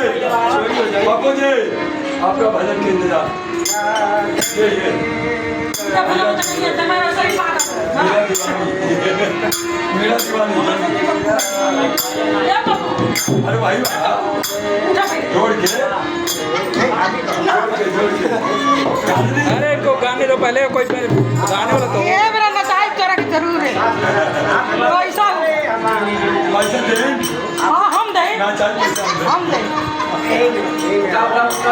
बापू जी आपका भजन के इंतजार ये मेरा दीवानी अरे भाई जोड़ के अरे को गाने दो पहले कोई गाने वाला तो ये मेरा नताज करा की जरूर है पैसा पैसे दे हाँ हम दे ना चाहिए हम दे जाओ